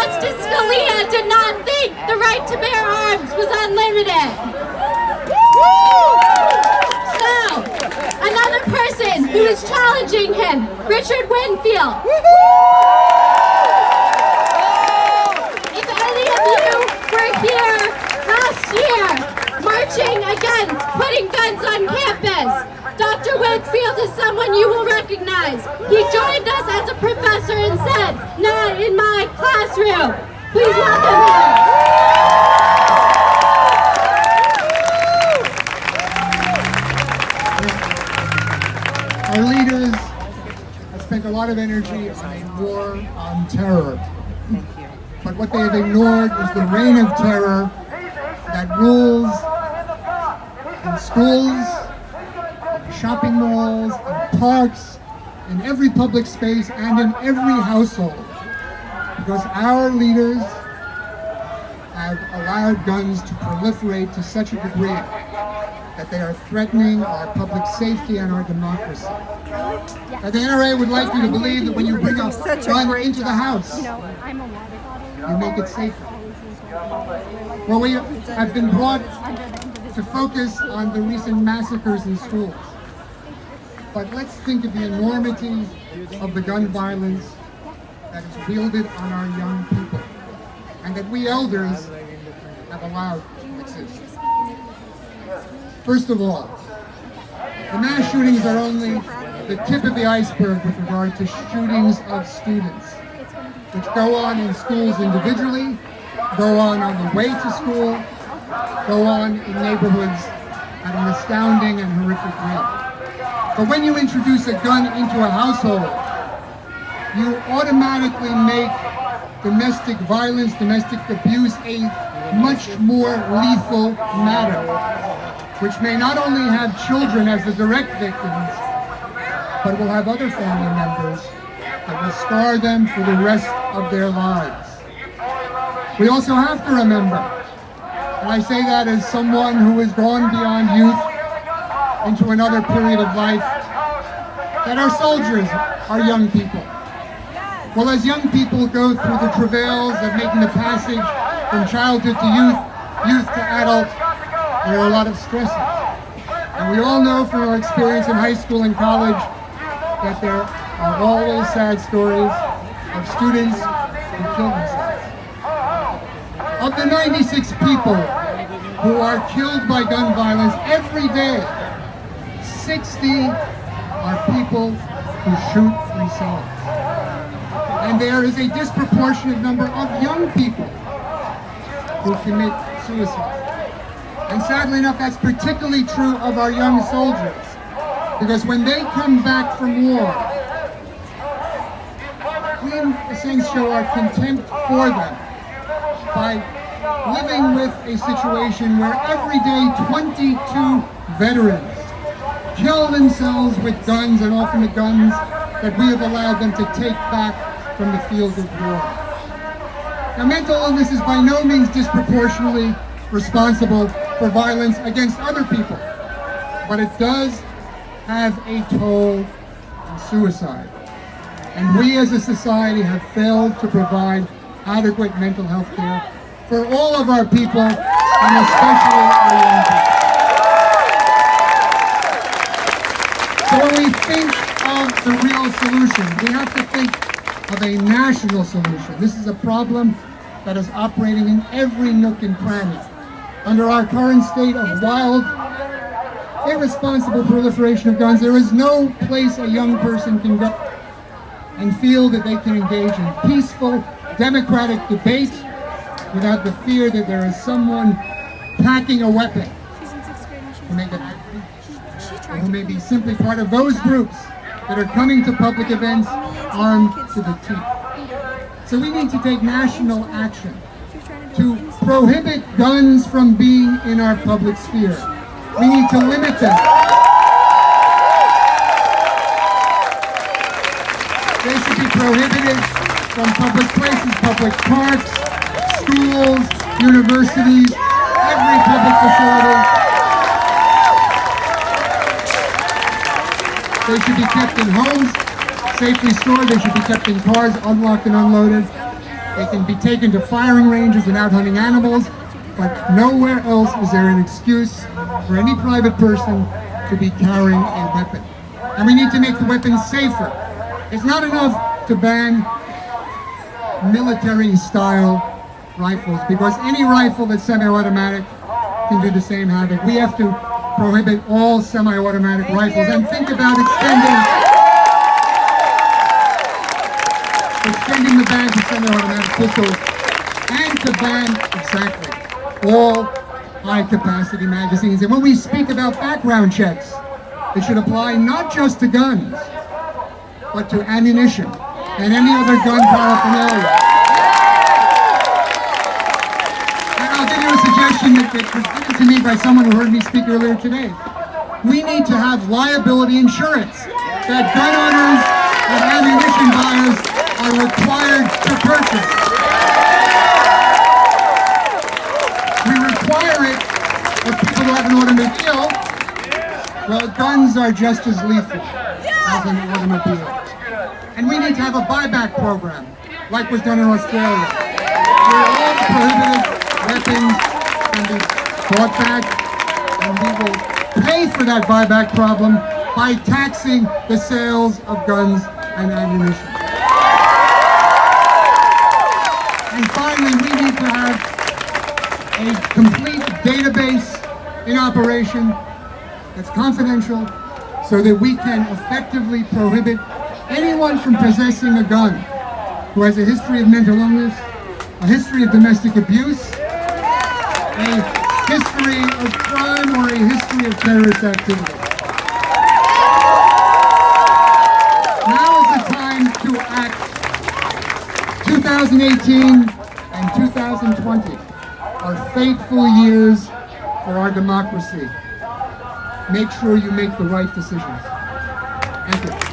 Justice Scalia did not think the right to bear arms was unlimited. So, another person who is challenging him, Dien Winfield. If any of you were here last year marching against putting guns on campus, Dr. Winfield is someone you will recognize. He joined us as a professor and said, "Not in my classroom." Please welcome him. Our leaders have spent a lot of energy on a war on terror. But what they have ignored is the reign of terror that rules in schools, in shopping malls, in parks, in every public space, and in every household. Because our leaders have allowed guns to proliferate to such a degree that they are threatening our public safety and our democracy. Now, the NRA would like you to believe that when you bring a gun into the house, you make it safer. Well, we have been brought to focus on the recent massacres in schools. But let's think of the enormity of the gun violence that is wielded on our young people, and that we elders have allowed to exist. First of all, the mass shootings are only the tip of the iceberg with regard to shootings of students, which go on in schools individually, go on the way to school, go on in neighborhoods at an astounding and horrific rate. But when you introduce a gun into a household, you automatically make domestic violence, domestic abuse a much more lethal matter, which may not only have children as the direct victims, but will have other family members that will scar them for the rest of their lives. We also have to remember, and I say that as someone who has gone beyond youth into another period of life, that our soldiers are young people. Well, as young people go through the travails of making the passage from childhood to youth, youth to adult, there are a lot of stresses. And we all know from our experience in high school and college that there are always sad stories of students who kill themselves. Of the 96 people who are killed by gun violence every day, 60 are people who shoot themselves. And there is a disproportionate number of young people who commit suicide. And sadly enough, that's particularly true of our young soldiers. Because when they come back from war, we in a sense show our contempt for them by living with a situation where every day 22 veterans kill themselves with guns, and often the guns that we have allowed them to take back from the field of war. Now, mental illness is by no means disproportionately responsible for violence against other people, but it does have a toll in suicide. And we as a society have failed to provide adequate mental health care for all of our people, and especially our young people. So when we think of the real solution, we have to think of a national solution. This is a problem that is operating in every nook and cranny. Under our current state of wild, irresponsible proliferation of guns, there is no place a young person can go and feel that they can engage in peaceful, democratic debate without the fear that there is someone packing a weapon who may get angry, or who may be simply part of those groups that are coming to public events armed to the teeth. So we need to take national action to prohibit guns from being in our public sphere. We need to limit them. They should be prohibited from public places, public parks, schools, universities, every public facility. They should be kept in homes, safely stored. They should be kept in cars, unlocked and unloaded. They can be taken to firing ranges and out hunting animals, but nowhere else is there an excuse for any private person to be carrying a weapon. And we need to make the weapons safer. It's not enough to ban military-style rifles, because any rifle that's semi-automatic can do the same havoc. We have to prohibit all semi-automatic rifles and think about extending the ban to semi-automatic pistols, and to ban, exactly, all high-capacity magazines. And when we speak about background checks, it should apply not just to guns, but to ammunition and any other gun paraphernalia. And I'll give you a suggestion that was given to me by someone who heard me speak earlier today. We need to have liability insurance that gun owners and ammunition buyers are required to purchase. We require it for people who have an automobile. Well, guns are just as lethal as an automobile. And we need to have a buyback program, like was done in Australia, where all the prohibited weapons can be bought back, and we will pay for that buyback problem by taxing the sales of guns and ammunition. And finally, we need to have a complete database in operation that's confidential, so that we can effectively prohibit anyone from possessing a gun who has a history of mental illness, a history of domestic abuse, a history of crime, or a history of terrorist activity. Now is the time to act. 2018 and 2020 are fateful years for our democracy. Make sure you make the right decisions. Thank you.